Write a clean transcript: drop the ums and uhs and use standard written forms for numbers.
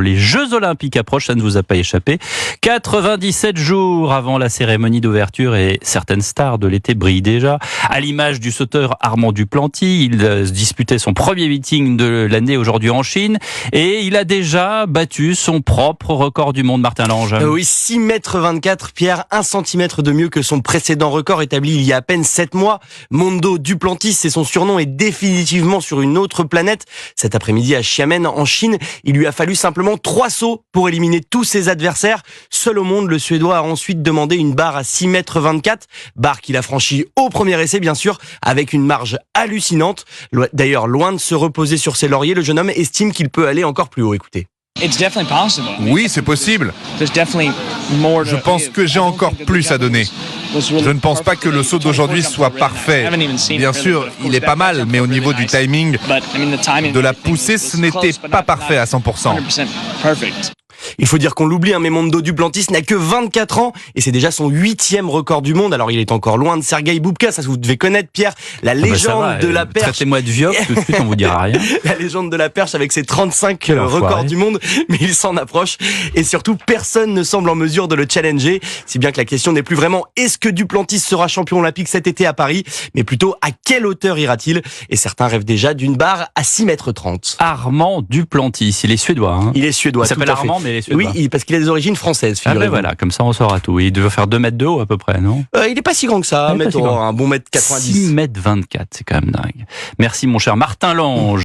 Les Jeux Olympiques approchent, ça ne vous a pas échappé. 97 jours avant la cérémonie d'ouverture et certaines stars de l'été brillent déjà. À l'image du sauteur Armand Duplantis, il se disputait son premier meeting de l'année aujourd'hui en Chine et il a déjà battu son propre record du monde, Martin Lange. Oui, 6,24 m, Pierre, 1 cm de mieux que son précédent record établi il y a à peine 7 mois. Mondo Duplantis, c'est son surnom, est définitivement sur une autre planète. Cet après-midi à Xiamen, en Chine, il lui a fallu simplement 3 sauts pour éliminer tous ses adversaires. Seul au monde, le Suédois a ensuite demandé une barre à 6,24 m, barre qu'il a franchie au premier essai, bien sûr, avec une marge hallucinante. D'ailleurs, loin de se reposer sur ses lauriers, le jeune homme estime qu'il peut aller encore plus haut. Écoutez. Oui, c'est possible. Je pense que j'ai encore plus à donner. Je ne pense pas que le saut d'aujourd'hui soit parfait. Bien sûr, il est pas mal, mais au niveau du timing, de la poussée, ce n'était pas parfait à 100%. Il faut dire qu'on l'oublie, mais Mondo Duplantis n'a que 24 ans et c'est déjà son 8e record du monde. Alors il est encore loin de Sergueï Boubka, ça vous devez connaître, Pierre, la légende de la perche. Traitez-moi de vieux, tout de suite on vous dira rien. La légende de la perche avec ses 35 records du monde, mais il s'en approche et surtout personne ne semble en mesure de le challenger. Si bien que la question n'est plus vraiment est-ce que Duplantis sera champion olympique cet été à Paris, mais plutôt à quelle hauteur ira-t-il? Et certains rêvent déjà d'une barre à 6,30 m. Armand Duplantis, il est suédois. Hein. Il est suédois. Il s'appelle Armand, mais il est suédois. Oui, parce qu'il a des origines françaises. Ah ben voilà, comme ça on saura tout. Il devait faire 2 mètres de haut à peu près, non? Il est pas si grand que ça, mettons un bon 1,90 m. 6,24 m, c'est quand même dingue. Merci mon cher Martin Lange.